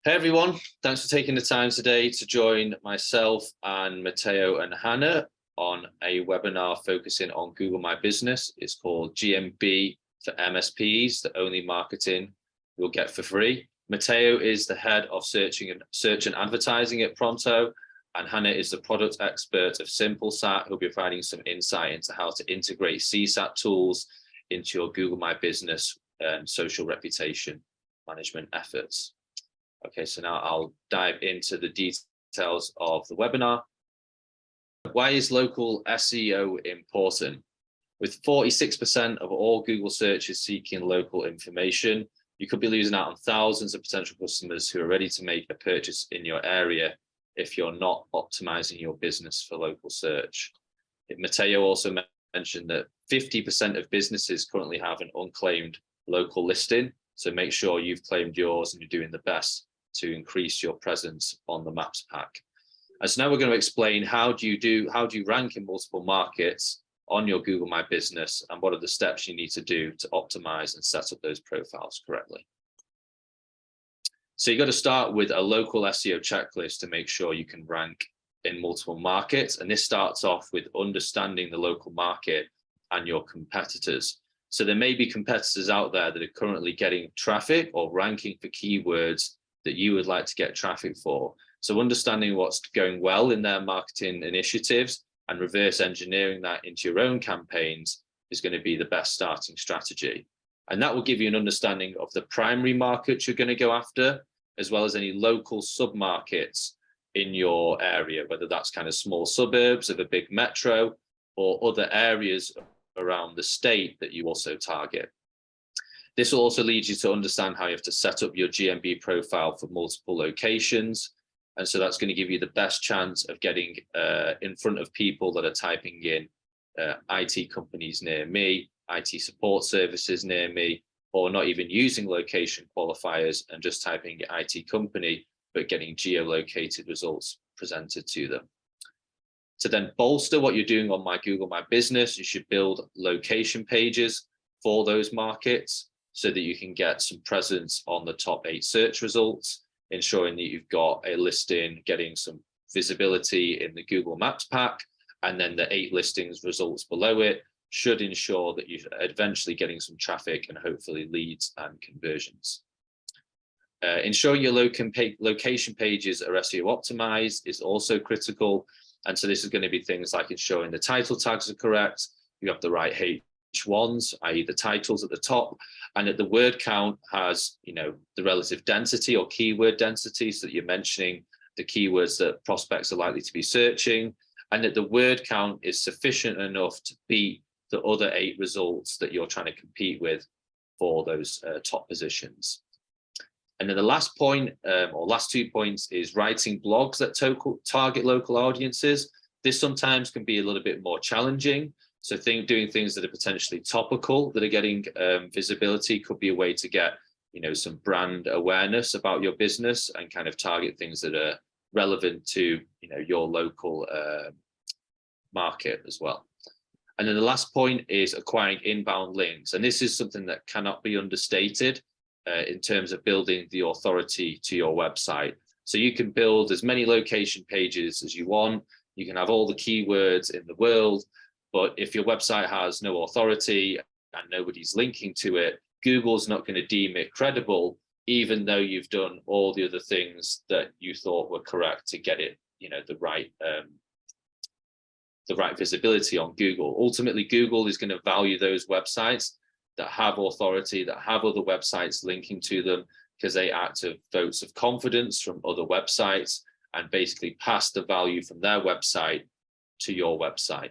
Hey everyone, thanks for taking the time today to join myself and Matteo and Hannah on a webinar focusing on Google My Business. It's called GMB for MSPs, the only marketing you'll get for free. Matteo is the head of search and advertising at Pronto, and Hannah is the product expert of SimpleSat, who'll be providing some insight into how to integrate CSAT tools into your Google My Business and social reputation management efforts. Okay, so now I'll dive into the details of the webinar. Why is local SEO important? With 46% of all Google searches seeking local information, you could be losing out on thousands of potential customers who are ready to make a purchase in your area if you're not optimizing your business for local search. Matteo also mentioned that 50% of businesses currently have an unclaimed local listing, so make sure you've claimed yours and you're doing the best to increase your presence on the maps pack. And so now we're going to explain how do you rank in multiple markets on your Google My Business, and what are the steps you need to do to optimize and set up those profiles correctly. So you got to start with a local SEO checklist to make sure you can rank in multiple markets, and this starts off with understanding the local market and your competitors. So there may be competitors out there that are currently getting traffic or ranking for keywords that you would like to get traffic for. So understanding what's going well in their marketing initiatives and reverse engineering that into your own campaigns is going to be the best starting strategy. And that will give you an understanding of the primary markets you're going to go after, as well as any local sub-markets in your area, whether that's kind of small suburbs of a big metro or other areas around the state that you also target. This will also lead you to understand how you have to set up your GMB profile for multiple locations. And so that's going to give you the best chance of getting in front of people that are typing in IT companies near me, IT support services near me, or not even using location qualifiers and just typing IT company, but getting geolocated results presented to them. To then bolster what you're doing on My Google My Business, you should build location pages for those markets, so that you can get some presence on the top 8 search results, ensuring that you've got a listing getting some visibility in the Google Maps pack, and then the 8 listings results below it should ensure that you're eventually getting some traffic and hopefully leads and conversions. Ensuring your location pages are SEO optimized is also critical. And so this is going to be things like ensuring the title tags are correct, you have the right H1s, i.e. the titles at the top, and that the word count has, the relative density or keyword density, so that you're mentioning the keywords that prospects are likely to be searching, and that the word count is sufficient enough to beat the other 8 results that you're trying to compete with for those top positions. And then the last point, or last 2 points, is writing blogs that target local audiences. This sometimes can be a little bit more challenging. So doing things that are potentially topical, that are getting visibility, could be a way to get, some brand awareness about your business and kind of target things that are relevant to, your local market as well. And then the last point is acquiring inbound links. And this is something that cannot be understated in terms of building the authority to your website. So you can build as many location pages as you want. You can have all the keywords in the world, but if your website has no authority and nobody's linking to it, Google's not going to deem it credible, even though you've done all the other things that you thought were correct to get it, the right visibility on Google. Ultimately, Google is going to value those websites that have authority, that have other websites linking to them, because they act as votes of confidence from other websites and basically pass the value from their website to your website.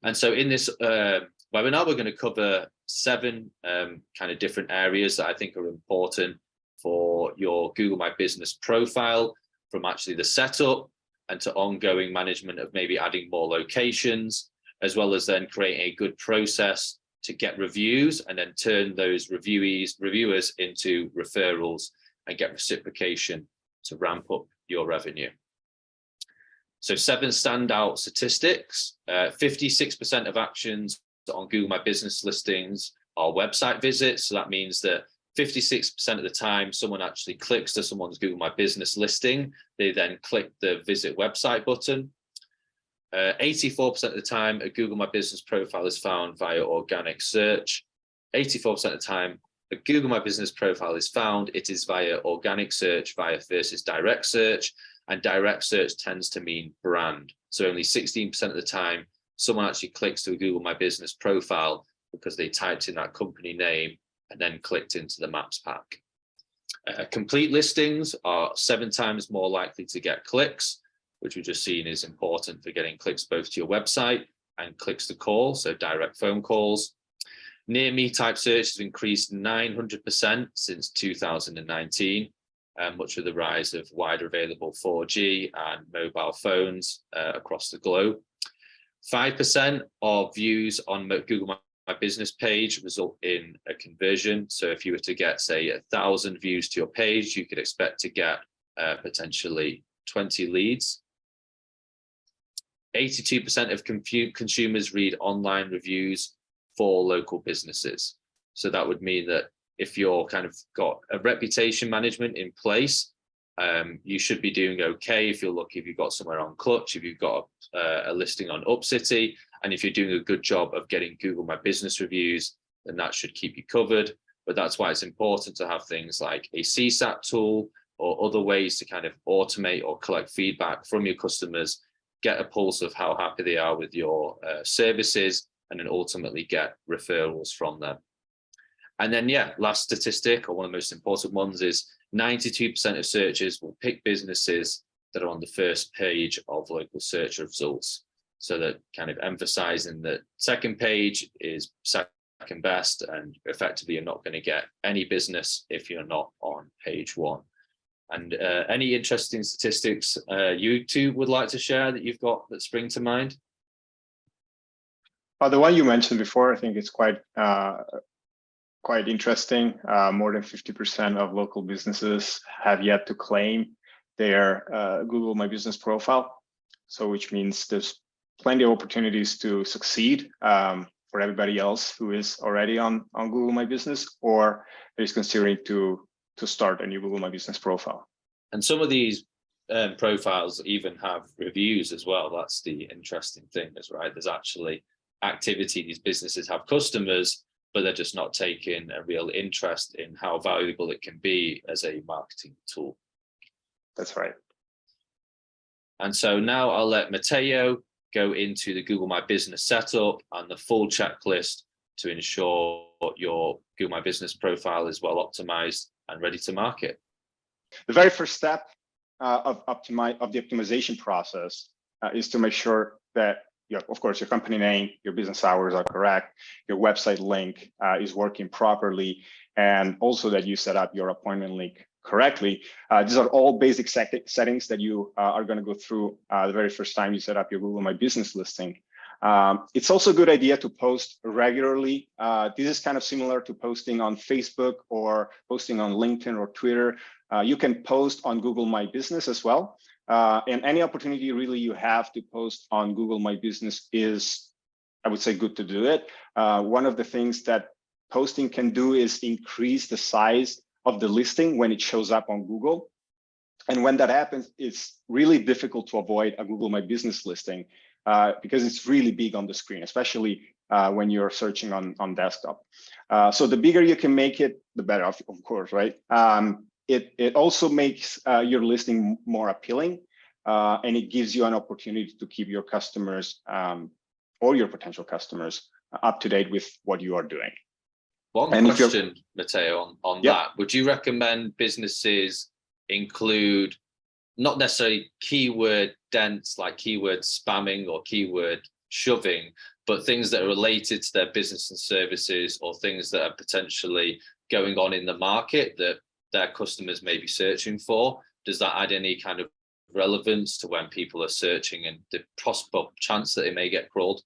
And so in this webinar, we're going to cover 7 kind of different areas that I think are important for your Google My Business profile, from actually the setup and to ongoing management of maybe adding more locations, as well as then creating a good process to get reviews and then turn those reviewers into referrals and get reciprocation to ramp up your revenue. So 7 standout statistics: 56% of actions on Google My Business listings are website visits. So that means that 56% of the time, someone actually clicks to someone's Google My Business listing. They then click the visit website button. 84% of the time, a Google My Business profile is found via organic search. 84% of the time, a Google My Business profile is found, it is via organic search versus direct search. And direct search tends to mean brand. So only 16% of the time, someone actually clicks to a Google My Business profile because they typed in that company name and then clicked into the maps pack. Complete listings are 7 times more likely to get clicks, which we've just seen is important for getting clicks both to your website and clicks to call, so direct phone calls. Near me type search has increased 900% since 2019, much of the rise of wider available 4G and mobile phones across the globe. 5% of views on Google My Business page result in a conversion. So if you were to get, say, 1,000 views to your page, you could expect to get potentially 20 leads. 82% of consumers read online reviews for local businesses. So that would mean that if you're kind of got a reputation management in place, you should be doing okay. If you're lucky, if you've got somewhere on Clutch, if you've got a listing on UpCity, and if you're doing a good job of getting Google My Business reviews, then that should keep you covered. But that's why it's important to have things like a CSAT tool or other ways to kind of automate or collect feedback from your customers, get a pulse of how happy they are with your services, and then ultimately get referrals from them. And then, yeah, last statistic, or one of the most important ones, is 92% of searchers will pick businesses that are on the first page of local search results. So that kind of emphasizing that second page is second best, and effectively you're not going to get any business if you're not on page 1. And any interesting statistics you two would like to share that you've got that spring to mind? The one you mentioned before, I think it's quite interesting. More than 50% of local businesses have yet to claim their Google My Business profile. So which means there's plenty of opportunities to succeed for everybody else who is already on Google My Business or is considering to start a new Google My Business profile. And some of these profiles even have reviews as well. That's the interesting thing, is right. There's actually activity. These businesses have customers, but they're just not taking a real interest in how valuable it can be as a marketing tool. That's right. And so now I'll let Matteo go into the Google My Business setup and the full checklist to ensure your Google My Business profile is well optimized and ready to market. The very first step of the optimization process is to make sure that, of course, your company name, your business hours are correct, your website link is working properly, and also that you set up your appointment link correctly. These are all basic settings that you are going to go through the very first time you set up your Google My Business listing. It's also a good idea to post regularly. This is kind of similar to posting on Facebook or posting on LinkedIn or Twitter. You can post on Google My Business as well. And any opportunity really you have to post on Google My Business is, I would say, good to do it. One of the things that posting can do is increase the size of the listing when it shows up on Google. And when that happens, it's really difficult to avoid a Google My Business listing because it's really big on the screen, especially when you're searching on desktop. So the bigger you can make it, the better, of course, right? It also makes your listing more appealing, and it gives you an opportunity to keep your customers or your potential customers up to date with what you are doing. One question, Matteo, on that. Would you recommend businesses include not necessarily keyword dense, like keyword spamming or keyword shoving, but things that are related to their business and services, or things that are potentially going on in the market that their customers may be searching for? Does that add any kind of relevance to when people are searching and the possible chance that it may get crawled?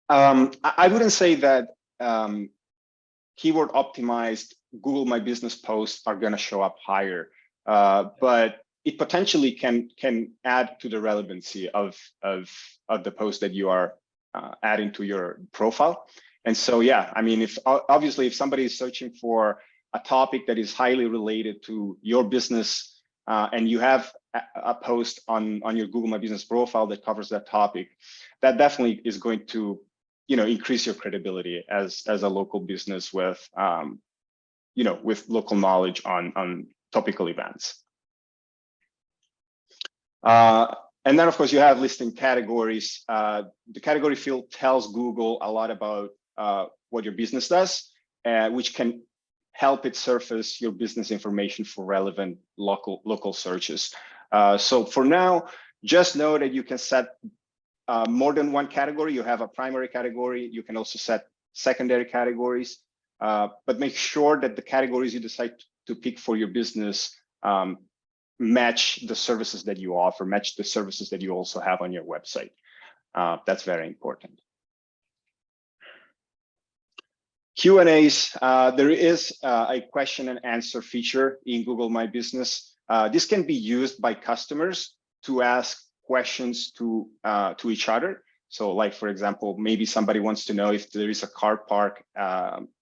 I wouldn't say that keyword optimized Google My Business posts are going to show up higher, but it potentially can add to the relevancy of the post that you are adding to your profile. And so, yeah, I mean, if obviously if somebody is searching for a topic that is highly related to your business, and you have a post on your Google My Business profile that covers that topic, that definitely is going to, increase your credibility as a local business with, with local knowledge on topical events. And then, of course, you have listing categories. The category field tells Google a lot about what your business does, which can help it surface your business information for relevant local searches. So for now, just know that you can set more than one category. You have a primary category. You can also set secondary categories, but make sure that the categories you decide to pick for your business match the services that you offer, match the services that you also have on your website. That's very important. Q&As, there is a question and answer feature in Google My Business. This can be used by customers to ask questions to each other. So like, for example, maybe somebody wants to know if there is a car park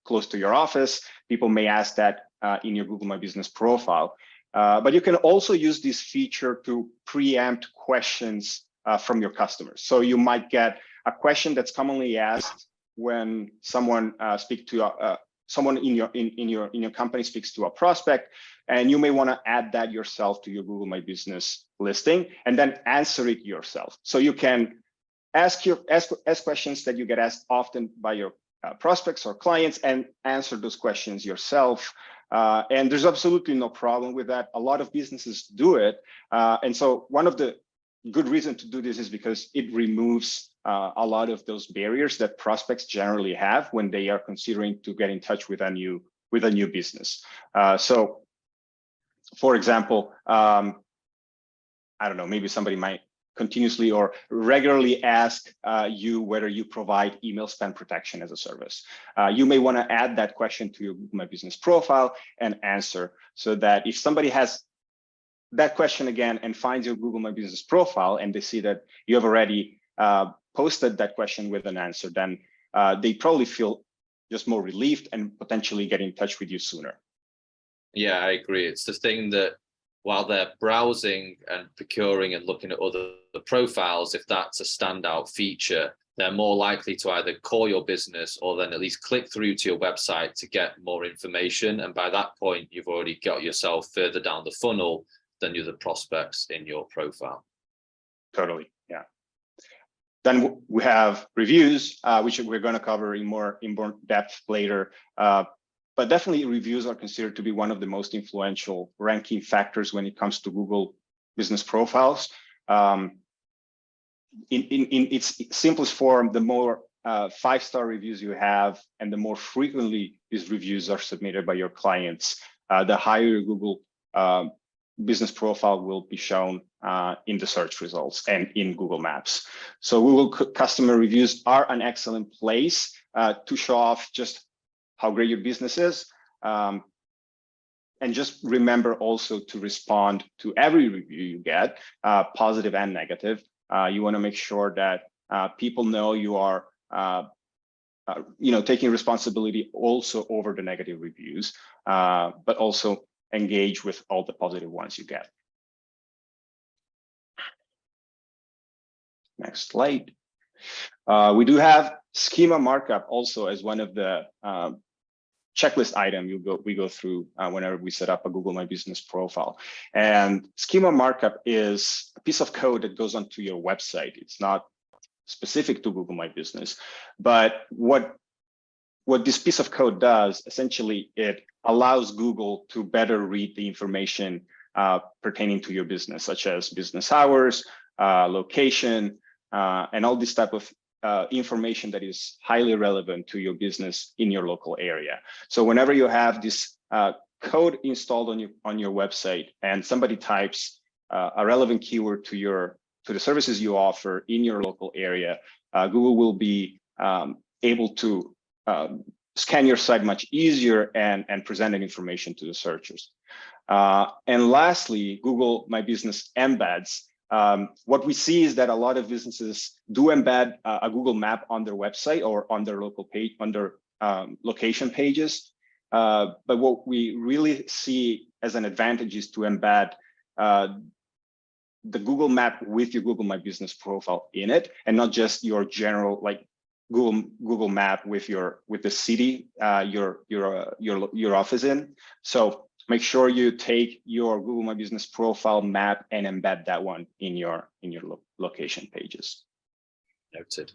close to your office. People may ask that in your Google My Business profile. But you can also use this feature to preempt questions from your customers. So you might get a question that's commonly asked when someone someone in your company speaks to a prospect, and you may want to add that yourself to your Google My Business listing and then answer it yourself. So you can ask questions that you get asked often by your prospects or clients and answer those questions yourself. And there's absolutely no problem with that. A lot of businesses do it. And so one of the good reasons to do this is because it removes a lot of those barriers that prospects generally have when they are considering to get in touch with a new business. So, for example, I don't know, maybe somebody might continuously or regularly ask you whether you provide email spam protection as a service. You may want to add that question to your Google My Business profile and answer, so that if somebody has that question again and finds your Google My Business profile and they see that you have already posted that question with an answer, then they probably feel just more relieved and potentially get in touch with you sooner. Yeah, I agree. It's the thing that while they're browsing and procuring and looking at other profiles, if that's a standout feature, they're more likely to either call your business or then at least click through to your website to get more information. And by that point, you've already got yourself further down the funnel than the other prospects in your profile. Totally, yeah. Then we have reviews, which we're going to cover in more depth later. But definitely reviews are considered to be one of the most influential ranking factors when it comes to Google business profiles. In its simplest form, the more 5-star reviews you have and the more frequently these reviews are submitted by your clients, the higher your Google business profile will be shown in the search results and in Google Maps. So Google customer reviews are an excellent place to show off just how great your business is. And just remember also to respond to every review you get, positive and negative. You want to make sure that people know you are taking responsibility also over the negative reviews, but also engage with all the positive ones you get. Next slide. We do have schema markup also as one of the checklist item we go through whenever we set up a Google My Business profile. And schema markup is a piece of code that goes onto your website. It's not specific to Google My Business, but what this piece of code does, essentially, it allows Google to better read the information pertaining to your business, such as business hours, location, and all this type of information that is highly relevant to your business in your local area. So whenever you have this code installed on your website and somebody types a relevant keyword to the services you offer in your local area, Google will be able to scan your site much easier and present that information to the searchers. And lastly, Google My Business embeds What we see is that a lot of businesses do embed a Google map on their website or on their local page, on their location pages. But what we really see as an advantage is to embed the Google map with your Google My Business profile in it, and not just your general like Google map with the city your office in. So make sure you take your Google My Business profile map and embed that one in your location pages. Noted.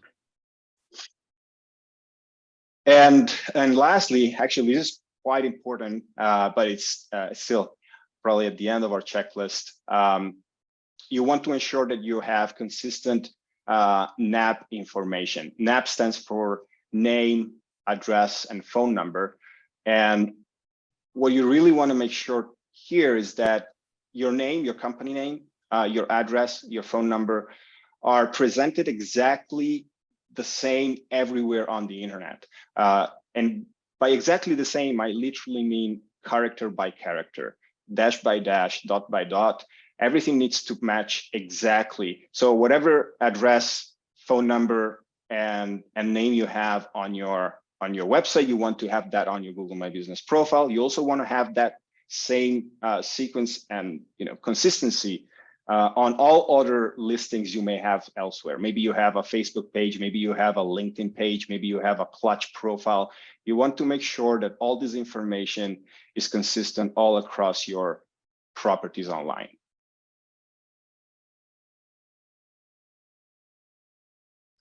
And lastly, actually, this is quite important, but it's still probably at the end of our checklist. You want to ensure that you have consistent NAP information. NAP stands for name, address, and phone number. And what you really want to make sure here is that your name, your company name, your address, your phone number are presented exactly the same everywhere on the internet. And by exactly the same, I literally mean character by character, dash by dash, dot by dot. Everything needs to match exactly. So whatever address, phone number, and name you have on your website, you want to have that on your Google My Business profile. You also want to have that same sequence and consistency on all other listings you may have elsewhere. Maybe you have a Facebook page, maybe you have a LinkedIn page, maybe you have a Clutch profile. You want to make sure that all this information is consistent all across your properties online.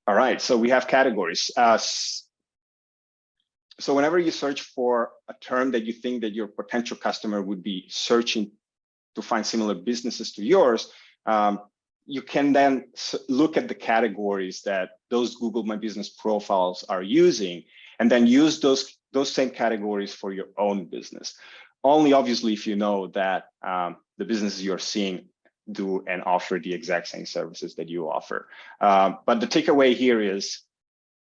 All right, so we have categories. So whenever you search for a term that you think that your potential customer would be searching to find similar businesses to yours, you can then look at the categories that those Google My Business profiles are using, and then use those same categories for your own business. Only obviously if you know that the businesses you're seeing do and offer the exact same services that you offer. But the takeaway here is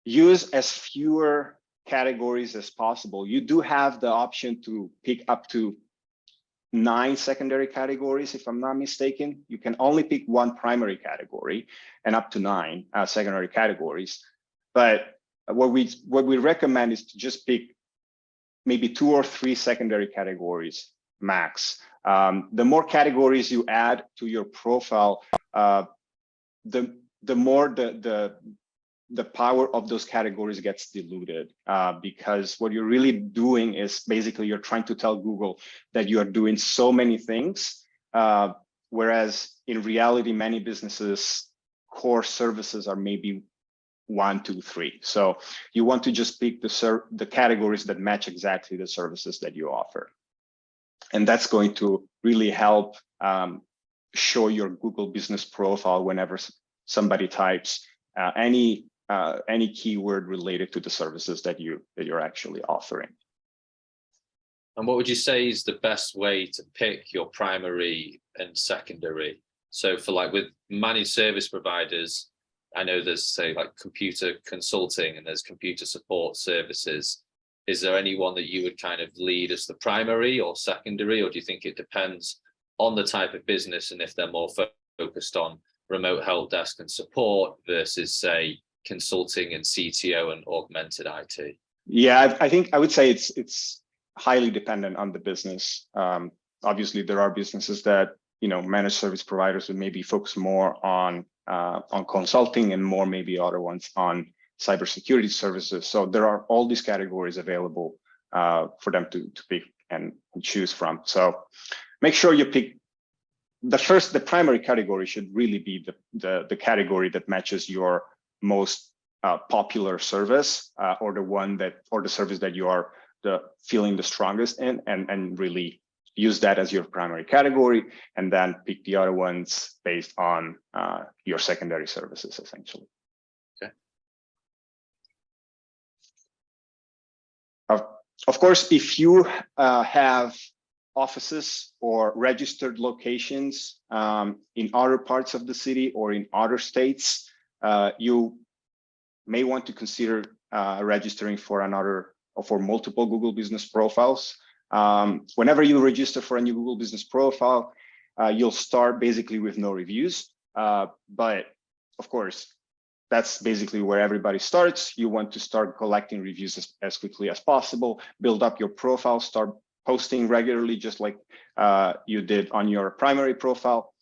use as fewer categories as possible. You do have the option to pick up to 9 secondary categories, if I'm not mistaken. You can only pick one primary category and up to 9 secondary categories. But what we recommend is to just pick maybe 2 or 3 secondary categories max. The more categories you add to your profile, the more the power of those categories gets diluted, because what you're really doing is basically you're trying to tell Google that you are doing so many things, whereas in reality, many businesses' core services are maybe 1, 2, 3. So you want to just pick the categories that match exactly the services that you offer. And that's going to really help show your Google Business profile whenever somebody types any keyword related to the services that you're actually offering. And what would you say is the best way to pick your primary and secondary? So for like with managed service providers, I know there's say like computer consulting and there's computer support services. Is there any one that you would kind of lead as the primary or secondary, or do you think it depends on the type of business and if they're more focused on remote help desk and support versus say consulting and CTO and augmented IT? Yeah, I think I would say it's highly dependent on the business. Obviously, there are businesses that managed service providers would maybe focus more on consulting and more maybe other ones on cybersecurity services. So there are all these categories available for them to pick and choose from. So make sure you pick the primary category should really be the category that matches your most popular service or the service that you are feeling the strongest in, and really use that as your primary category, and then pick the other ones based on your secondary services, essentially. Okay. Of course, if you have offices or registered locations in other parts of the city or in other states, you may want to consider registering for multiple Google Business profiles. Whenever you register for a new Google Business profile, you'll start basically with no reviews. But of course, that's basically where everybody starts. You want to start collecting reviews as quickly as possible, build up your profile, start posting regularly, just like you did on your primary profile.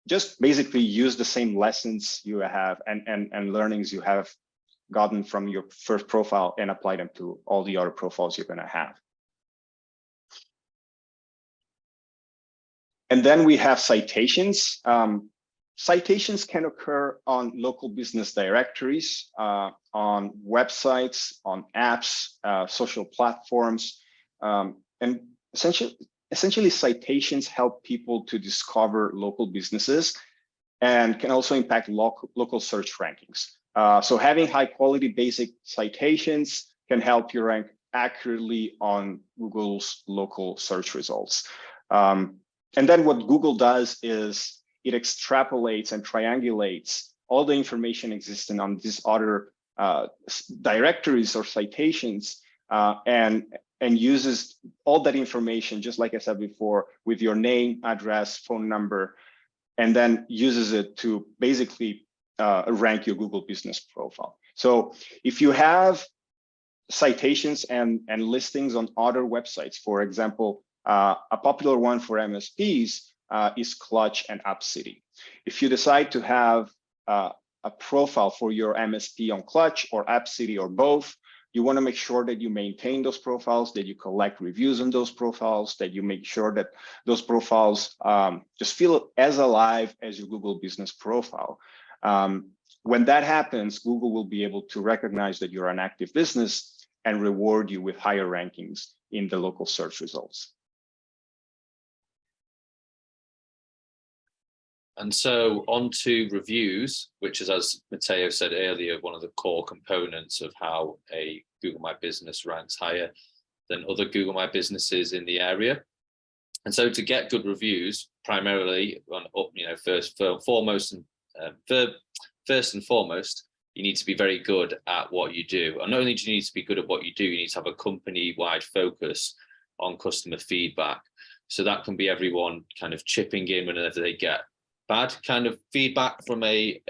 Just basically use the same lessons you have and learnings you have gotten from your first profile and apply them to all the other profiles you're going to have. And then we have citations. Citations can occur on local business directories, on websites, on apps, social platforms, and essentially citations help people to discover local businesses and can also impact local search rankings. So having high quality basic citations can help you rank accurately on Google's local search results. And then what Google does is it extrapolates and triangulates all the information existing on these other directories or citations and uses all that information, just like I said before, with your name, address, phone number, and then uses it to basically rank your Google business profile. So if you have citations and listings on other websites, for example, a popular one for MSPs is Clutch and AppCity. If you decide to have a profile for your MSP on Clutch or AppCity or both, you want to make sure that you maintain those profiles, that you collect reviews on those profiles, that you make sure that those profiles just feel as alive as your Google business profile. When that happens, Google will be able to recognize that you're an active business and reward you with higher rankings in the local search results. And so on to reviews, which is, as Matteo said earlier, one of the core components of how a Google My Business ranks higher than other Google My Businesses in the area. And so to get good reviews, primarily, first and foremost, you need to be very good at what you do. And not only do you need to be good at what you do, you need to have a company-wide focus on customer feedback. So that can be everyone kind of chipping in whenever they get bad kind of feedback from a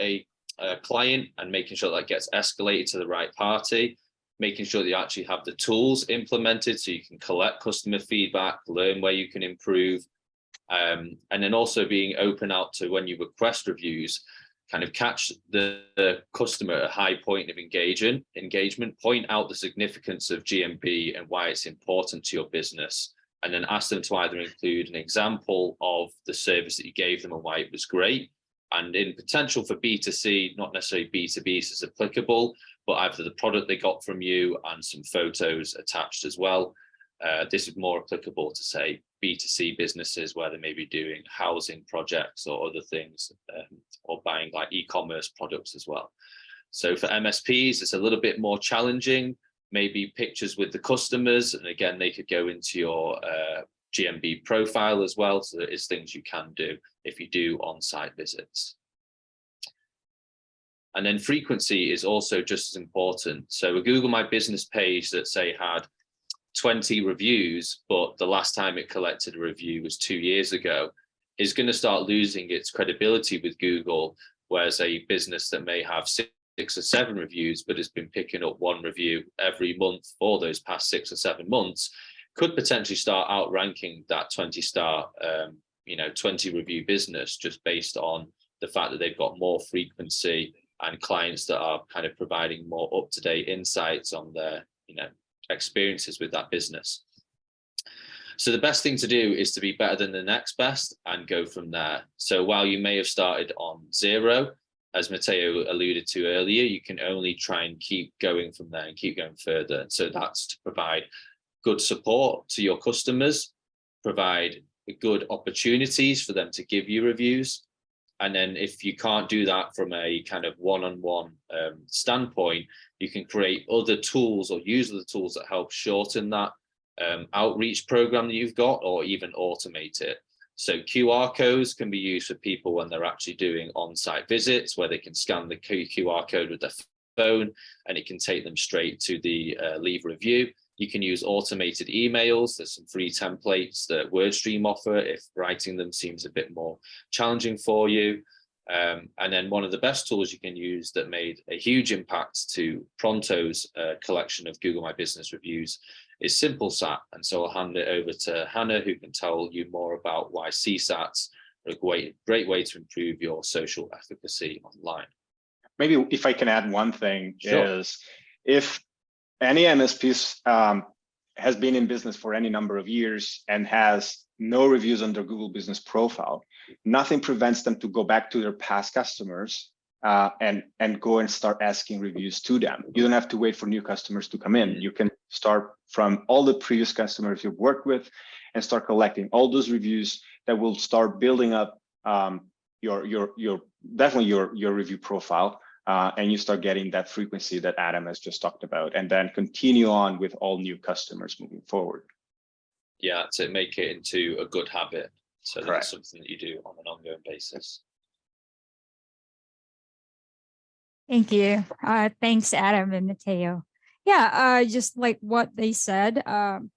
client and making sure that gets escalated to the right party, making sure that you actually have the tools implemented so you can collect customer feedback, learn where you can improve, and then also being open out to when you request reviews, kind of catch the customer at a high point of engagement, point out the significance of GMB and why it's important to your business, and then ask them to either include an example of the service that you gave them and why it was great. And in potential for B2C, not necessarily B2B is applicable, but either the product they got from you and some photos attached as well. This is more applicable to, say, B2C businesses where they may be doing housing projects or other things, or buying like e-commerce products as well. So for MSPs, it's a little bit more challenging, maybe pictures with the customers. And again, they could go into your GMB profile as well. So there is things you can do if you do on-site visits. And then frequency is also just as important. So a Google My Business page that, say, had 20 reviews, but the last time it collected a review was 2 years ago, is going to start losing its credibility with Google, whereas a business that may have 6 or 7 reviews, but has been picking up 1 review every month for those past 6 or 7 months, could potentially start outranking that 20-star, 20 review business, just based on the fact that they've got more frequency and clients that are kind of providing more up-to-date insights on their, experiences with that business. So the best thing to do is to be better than the next best and go from there. So while you may have started on 0, as Matteo alluded to earlier, you can only try and keep going from there and keep going further. And so that's to provide good support to your customers, provide good opportunities for them to give you reviews. And then if you can't do that from a kind of one-on-one standpoint, you can create other tools or use other tools that help shorten that outreach program that you've got, or even automate it. So QR codes can be used for people when they're actually doing on-site visits, where they can scan the QR code with their phone and it can take them straight to the leave review. You can use automated emails. There's some free templates that WordStream offer if writing them seems a bit more challenging for you. And then one of the best tools you can use that made a huge impact to Pronto's collection of Google My Business reviews is SimpleSat. And so I'll hand it over to Hannah, who can tell you more about why CSATs are a great way to improve your social efficacy online. Maybe if I can add one thing, Sure. is if any MSPs has been in business for any number of years and has no reviews on their Google Business profile, nothing prevents them to go back to their past customers and go and start asking reviews to them. You don't have to wait for new customers to come in. You can start from all the previous customers you've worked with and start collecting all those reviews that will start building up your review profile. And you start getting that frequency that Adam has just talked about, and then continue on with all new customers moving forward. Yeah, to make it into a good habit. So Correct. That's something that you do on an ongoing basis. Thank you. Thanks, Adam and Mateo. Yeah, just like what they said,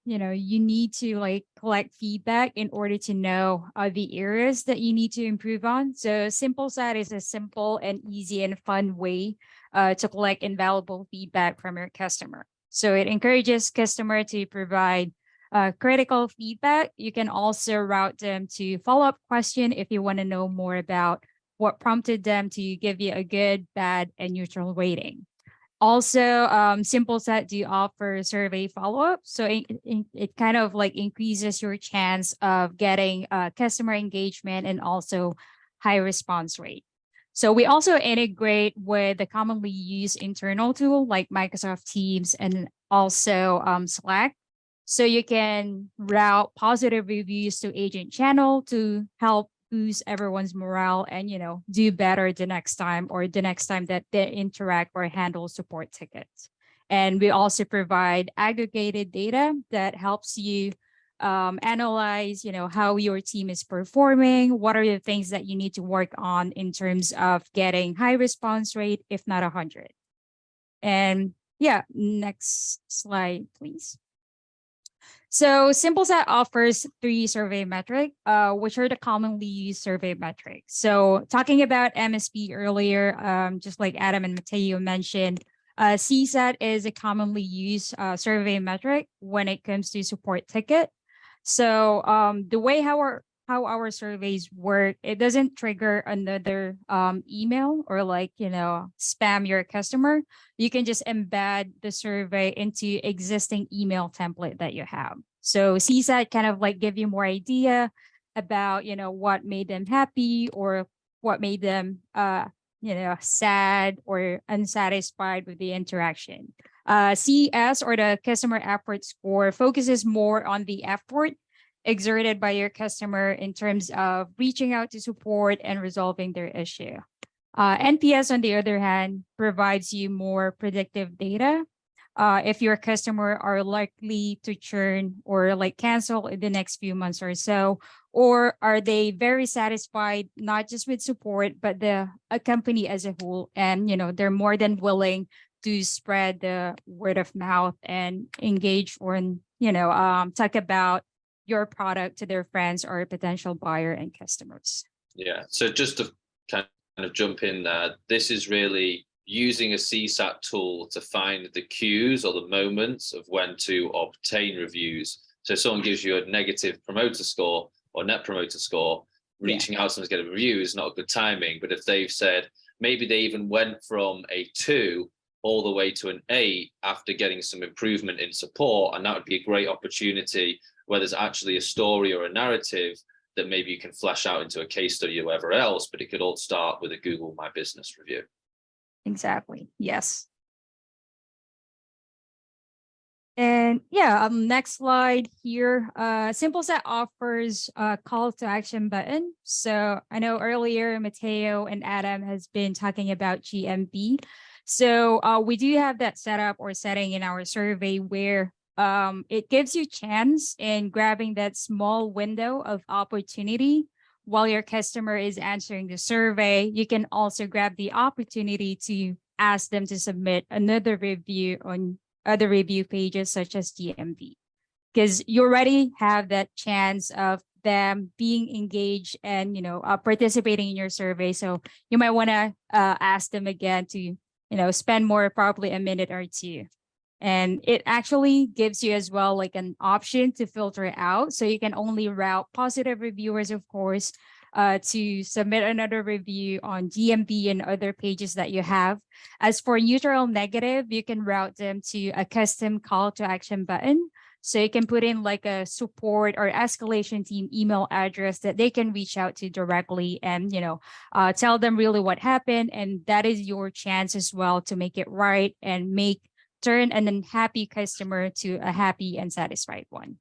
you need to like collect feedback in order to know the areas that you need to improve on. So SimpleSat is a simple and easy and fun way to collect invaluable feedback from your customer. So it encourages customer to provide critical feedback. You can also route them to follow-up question if you want to know more about what prompted them to give you a good, bad, and neutral rating. Also, SimpleSat do offer survey follow-up. So it kind of like increases your chance of getting customer engagement and also high response rate. So we also integrate with the commonly used internal tool like Microsoft Teams and also Slack. So you can route positive reviews to agent channel to help boost everyone's morale and, do better the next time that they interact or handle support tickets. And we also provide aggregated data that helps you analyze, how your team is performing, what are the things that you need to work on in terms of getting high response rate, if not 100. And yeah, next slide, please. So SimpleSat offers 3 survey metrics, which are the commonly used survey metrics. So talking about MSP earlier, just like Adam and Mateo mentioned, CSAT is a commonly used survey metric when it comes to support ticket. So the way how our surveys work, it doesn't trigger another email or spam your customer. You can just embed the survey into existing email template that you have. So CSAT kind of like give you more idea about, what made them happy or what made them, sad or unsatisfied with the interaction. CS, or the customer effort score, focuses more on the effort exerted by your customer in terms of reaching out to support and resolving their issue. NPS, on the other hand, provides you more predictive data. If your customer are likely to churn or cancel in the next few months or so, or are they very satisfied, not just with support, but a company as a whole, and they're more than willing to spread the word of mouth and engage or talk about your product to their friends or potential buyer and customers. Yeah, so just to kind of jump in there, this is really using a CSAT tool to find the cues or the moments of when to obtain reviews. So if someone gives you a negative promoter score or net promoter score, reaching out to someone to get a review is not good timing. But if they've said, maybe they even went from a 2 all the way to an 8 after getting some improvement in support, and that would be a great opportunity where there's actually a story or a narrative that maybe you can flesh out into a case study or whatever else, but it could all start with a Google My Business review. Exactly. Yes. And yeah, next slide here. SimpleSat offers a call to action button. So I know earlier Mateo and Adam has been talking about GMP. So we do have that setup or setting in our survey where it gives you chance in grabbing that small window of opportunity while your customer is answering the survey. You can also grab the opportunity to ask them to submit another review on other review pages such as GMV, because you already have that chance of them being engaged and, participating in your survey. So you might want to ask them again to, spend more, probably a minute or two. And it actually gives you as well like an option to filter it out. So you can only route positive reviewers, of course, to submit another review on GMB and other pages that you have. As for neutral negative, you can route them to a custom call to action button. So you can put in like a support or escalation team email address that they can reach out to directly and, tell them really what happened. And that is your chance as well to make it right and turn an unhappy customer to a happy and satisfied one.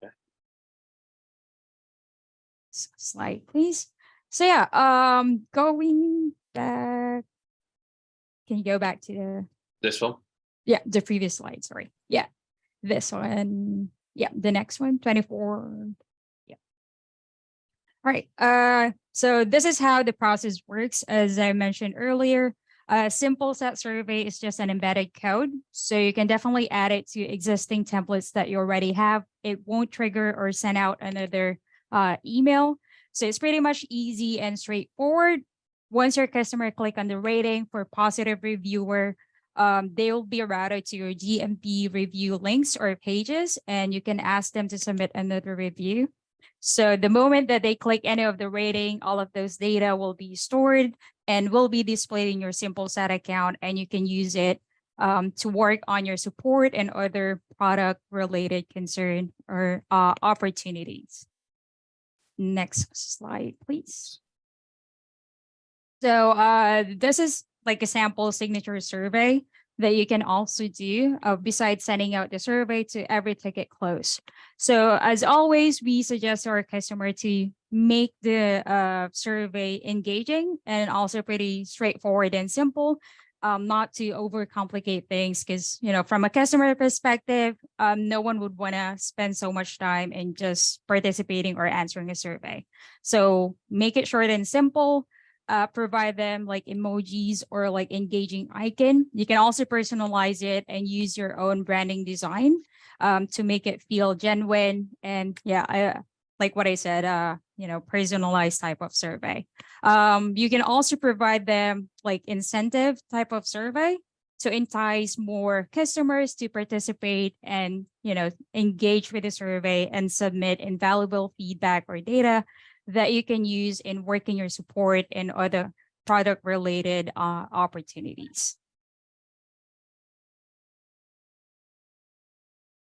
Okay. Slide, please. So yeah, going back, can you go back to This one? the previous slide, sorry. Yeah, this one. Yeah, the next one, 24. Yeah. All right. So this is how the process works. As I mentioned earlier, a simple set survey is just an embedded code. So you can definitely add it to existing templates that you already have. It won't trigger or send out another email. So it's pretty much easy and straightforward. Once your customer click on the rating for positive reviewer, they will be routed to your GMP review links or pages, and you can ask them to submit another review. So the moment that they click any of the rating, all of those data will be stored and will be displayed in your simple set account, and you can use it to work on your support and other product related concern or opportunities. Next slide, please. So this is like a sample signature survey that you can also do besides sending out the survey to every ticket close. So as always, we suggest our customer to make the survey engaging and also pretty straightforward and simple, not to overcomplicate things, because, from a customer perspective, no one would want to spend so much time in just participating or answering a survey. So make it short and simple. Provide them like emojis or like engaging icon. You can also personalize it and use your own branding design to make it feel genuine. And yeah, like what I said, personalized type of survey. You can also provide them like incentive type of survey to entice more customers to participate and, engage with the survey and submit invaluable feedback or data that you can use in working your support and other product related opportunities.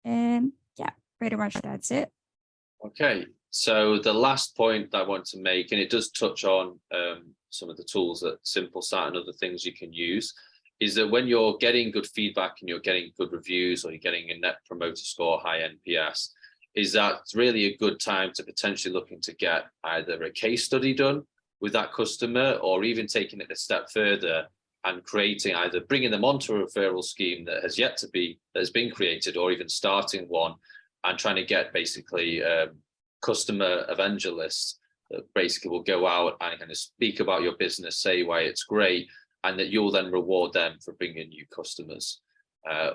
And yeah, pretty much that's it. Okay, so the last point that I want to make, and it does touch on some of the tools that SimpleSat and other things you can use, is that when you're getting good feedback and you're getting good reviews or you're getting a net promoter score, high NPS, is that really a good time to potentially looking to get either a case study done with that customer, or even taking it a step further and creating, either bringing them onto a referral scheme that has been created, or even starting one and trying to get basically customer evangelists that basically will go out and kind of speak about your business, say why it's great, and that you'll then reward them for bringing new customers.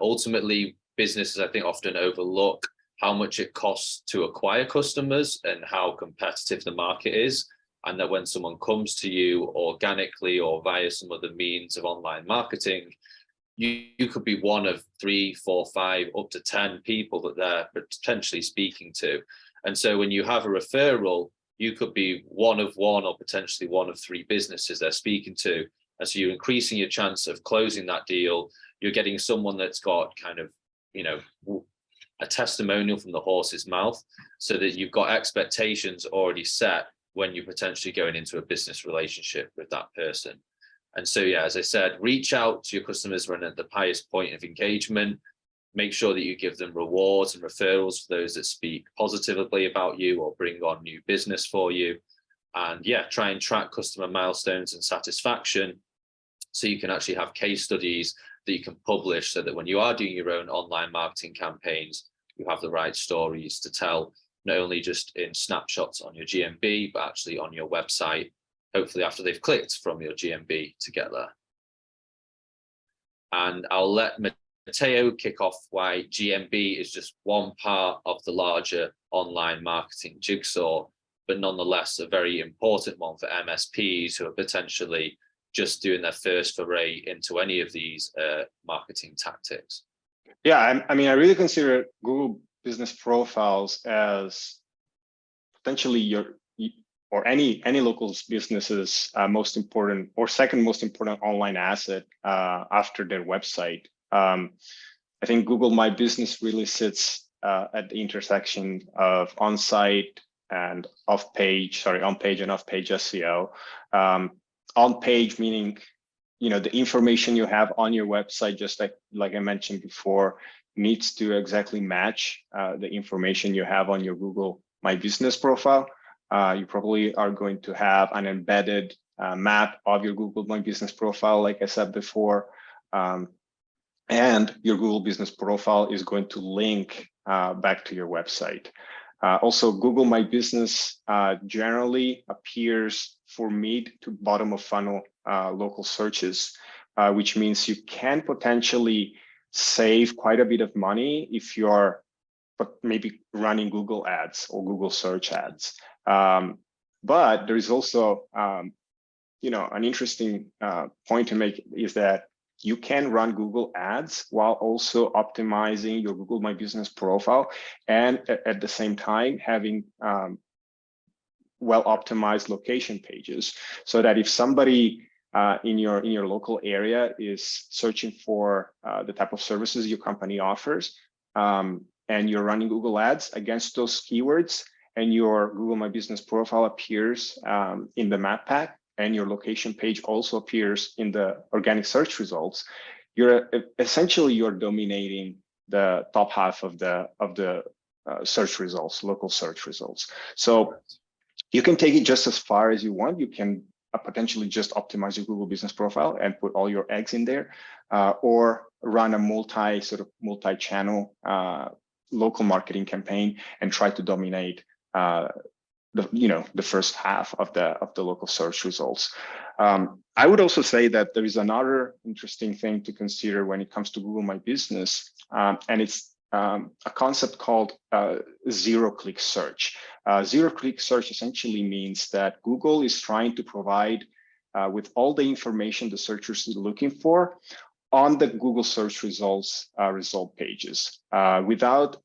Ultimately, businesses, I think, often overlook how much it costs to acquire customers and how competitive the market is. And that when someone comes to you organically or via some other means of online marketing, you could be one of 3, 4, 5, up to 10 people that they're potentially speaking to. And so when you have a referral, you could be one of one or potentially one of 3 businesses they're speaking to. And so you're increasing your chance of closing that deal. You're getting someone that's got kind of, a testimonial from the horse's mouth, so that you've got expectations already set when you're potentially going into a business relationship with that person. And so, yeah, as I said, reach out to your customers when at the highest point of engagement. Make sure that you give them rewards and referrals for those that speak positively about you or bring on new business for you. And yeah, try and track customer milestones and satisfaction, so you can actually have case studies that you can publish, so that when you are doing your own online marketing campaigns, you have the right stories to tell, not only just in snapshots on your GMB, but actually on your website, hopefully after they've clicked from your GMB to get there. And I'll let Matteo kick off why GMB is just one part of the larger online marketing jigsaw, but nonetheless a very important one for MSPs who are potentially just doing their first foray into any of these marketing tactics. Yeah, I mean, I really consider Google Business Profiles as potentially your, or any local business's most important or second most important online asset after their website. I think Google My Business really sits at the intersection of on-site and on-page and off-page SEO. On-page meaning, you know, the information you have on your website, just like I mentioned before, needs to exactly match the information you have on your Google My Business profile. You probably are going to have an embedded map of your Google My Business profile, like I said before. And your Google Business profile is going to link back to your website. Also, Google My Business generally appears for mid to bottom of funnel local searches, which means you can potentially save quite a bit of money if you're maybe running Google ads or Google search ads. But there is also, you know, an interesting point to make is that you can run Google ads while also optimizing your Google My Business profile, and at the same time having well optimized location pages, so that if somebody in your local area is searching for the type of services your company offers, and you're running Google ads against those keywords, and your Google My Business profile appears in the map pack, and your location page also appears in the organic search results, you're essentially dominating the top half of the search results, local search results. So you can take it just as far as you want. You can potentially just optimize your Google Business profile and put all your eggs in there, or run a multi-channel local marketing campaign and try to dominate the first half of the local search results. I would also say that there is another interesting thing to consider when it comes to Google My Business, and it's a concept called zero-click search. Zero-click search essentially means that Google is trying to provide with all the information the searchers are looking for on the Google search results result pages, without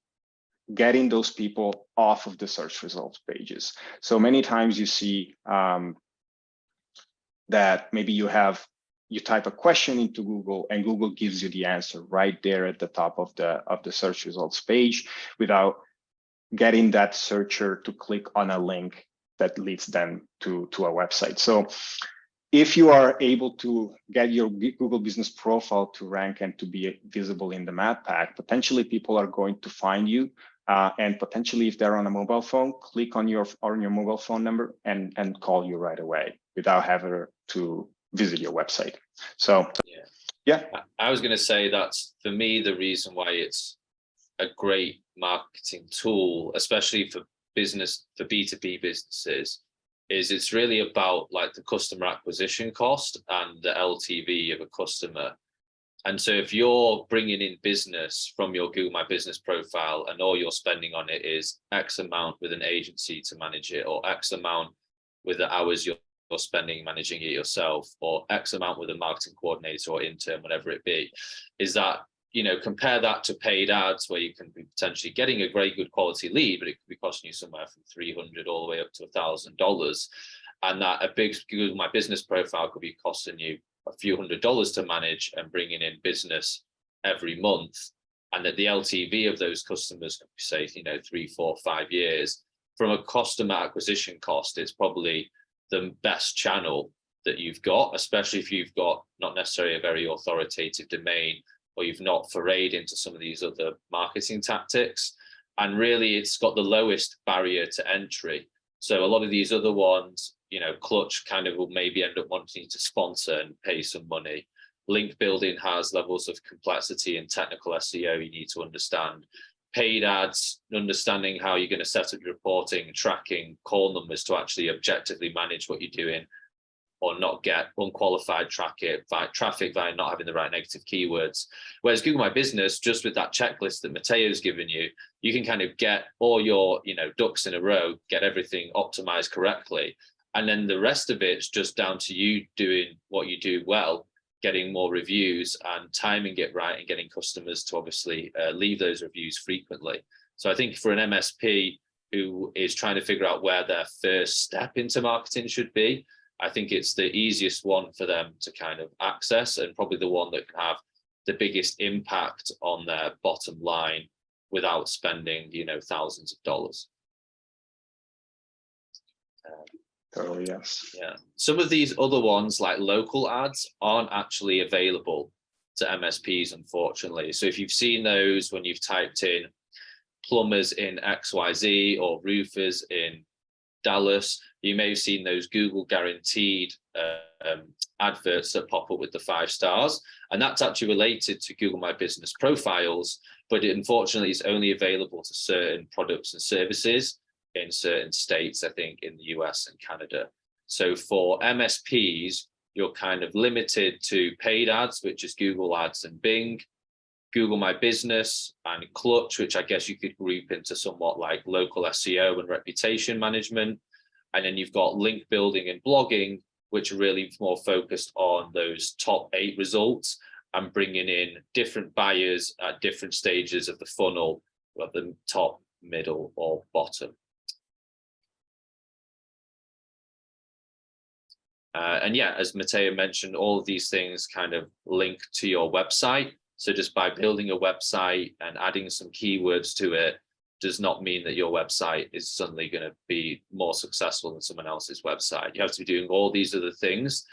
getting those people off of the search results pages. So many times you see that maybe you type a question into Google and Google gives you the answer right there at the top of the search results page, without getting that searcher to click on a link that leads them to a website. So if you are able to get your Google Business profile to rank and to be visible in the map pack, potentially people are going to find you, and potentially if they're on a mobile phone, click on your mobile phone number and call you right away without having to visit your website. So yeah. I was going to say that's, for me, the reason why it's a great marketing tool, especially for B2B businesses, is it's really about like the customer acquisition cost and the LTV of a customer. And so if you're bringing in business from your Google My Business profile and all you're spending on it is X amount with an agency to manage it, or X amount with the hours you're spending managing it yourself, or X amount with a marketing coordinator or intern, whatever it be, is that, you know, compare that to paid ads where you can be potentially getting a great good quality lead, but it could be costing you somewhere from $300 all the way up to $1,000. And that a big Google My Business profile could be costing you a few $100s to manage and bringing in business every month. And that the LTV of those customers could be, say, you know, 3, 4, 5 years. From a customer acquisition cost, it's probably the best channel that you've got, especially if you've got not necessarily a very authoritative domain, or you've not forayed into some of these other marketing tactics. And really, it's got the lowest barrier to entry. So a lot of these other ones, you know, Clutch kind of will maybe end up wanting to sponsor and pay some money. Link building has levels of complexity and technical SEO you need to understand. Paid ads, understanding how you're going to set up your reporting, tracking, call numbers to actually objectively manage what you're doing, or not get unqualified traffic via not having the right negative keywords. Whereas Google My Business, just with that checklist that Matteo's given you, you can kind of get all your ducks in a row, get everything optimized correctly. And then the rest of it's just down to you doing what you do well, getting more reviews and timing it right and getting customers to obviously leave those reviews frequently. So I think for an MSP who is trying to figure out where their first step into marketing should be, I think it's the easiest one for them to kind of access, and probably the one that can have the biggest impact on their bottom line without spending, thousands of dollars. Totally, yes. Yeah. Some of these other ones, like local ads, aren't actually available to MSPs, unfortunately. So if you've seen those when you've typed in plumbers in XYZ or roofers in Dallas, you may have seen those Google guaranteed adverts that pop up with the 5 stars, and that's actually related to Google My Business profiles, but it unfortunately is only available to certain products and services in certain states, I think in the US and Canada. So for MSPs, you're kind of limited to paid ads, which is Google Ads and Bing, Google My Business and Clutch, which I guess you could group into somewhat like local SEO and reputation management. And then you've got link building and blogging, which are really more focused on those top 8 results and bringing in different buyers at different stages of the funnel, whether the top, middle, or bottom. And yeah, as Matteo mentioned, all of these things kind of link to your website. So just by building a website and adding some keywords to it does not mean that your website is suddenly going to be more successful than someone else's website. You have to be doing all these other things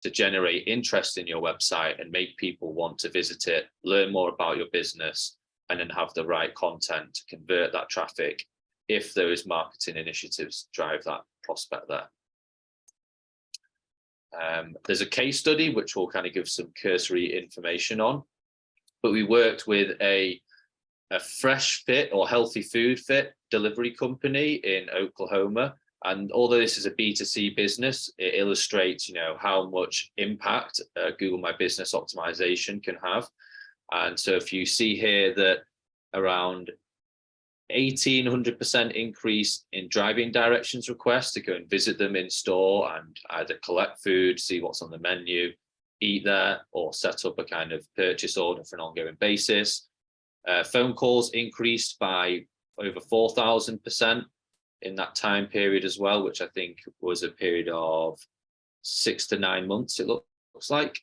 to generate interest in your website and make people want to visit it, learn more about your business, and then have the right content to convert that traffic if those marketing initiatives drive that prospect there. There's a case study which we'll kind of give some cursory information on, but we worked with a fresh fit or healthy food fit delivery company in Oklahoma. And although this is a B2C business, it illustrates, how much impact Google My Business optimization can have. And so if you see here that around 1,800% increase in driving directions requests to go and visit them in store and either collect food, see what's on the menu, eat there, or set up a kind of purchase order for an ongoing basis. Phone calls increased by over 4,000% in that time period as well, which I think was a period of 6 to 9 months, it looks like.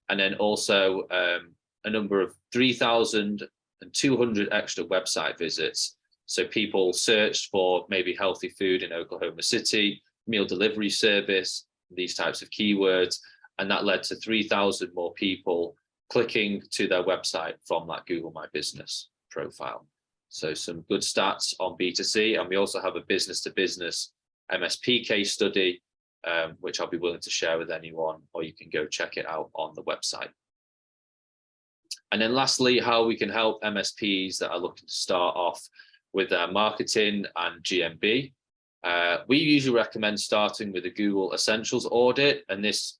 And then also a number of 3,200 extra website visits. So people searched for maybe healthy food in Oklahoma City, meal delivery service, these types of keywords. And that led to 3,000 more people clicking to their website from that Google My Business profile. So some good stats on B2C. And we also have a business to business MSP case study, which I'll be willing to share with anyone, or you can go check it out on the website. And then lastly, how we can help MSPs that are looking to start off with their marketing and GMB. We usually recommend starting with a Google Essentials audit, and this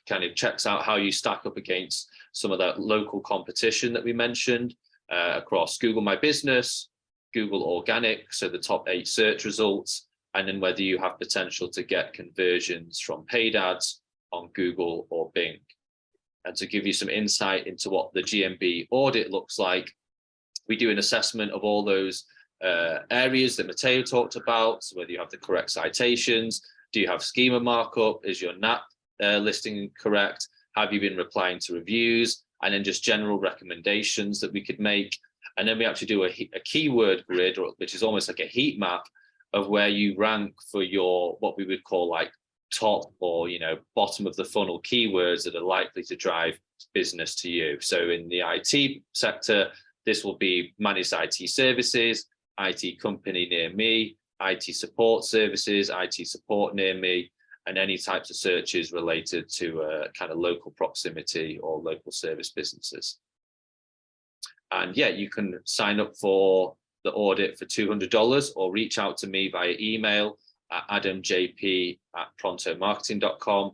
kind of checks out how you stack up against some of that local competition that we mentioned across Google My Business, Google Organic, so the top 8 search results, and then whether you have potential to get conversions from paid ads on Google or Bing. And to give you some insight into what the GMB audit looks like, we do an assessment of all those areas that Matteo talked about. So whether you have the correct citations, do you have schema markup, is your NAP listing correct, have you been replying to reviews, and then just general recommendations that we could make. And then we actually do a keyword grid, which is almost like a heat map of where you rank for your, what we would call like top or bottom of the funnel keywords that are likely to drive business to you. So in the IT sector, this will be managed IT services, IT company near me, IT support services, IT support near me, and any types of searches related to kind of local proximity or local service businesses. And yeah, you can sign up for the audit for $200 or reach out to me via email at adamjp@prontomarketing.com,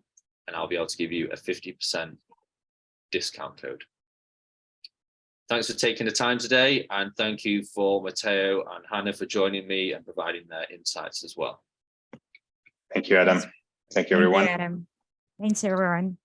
and I'll be able to give you a 50% discount code. Thanks for taking the time today, and thank you for Matteo and Hannah for joining me and providing their insights as well. Thank you, Adam. Thank you, everyone. Thank you, Adam. Thanks, everyone.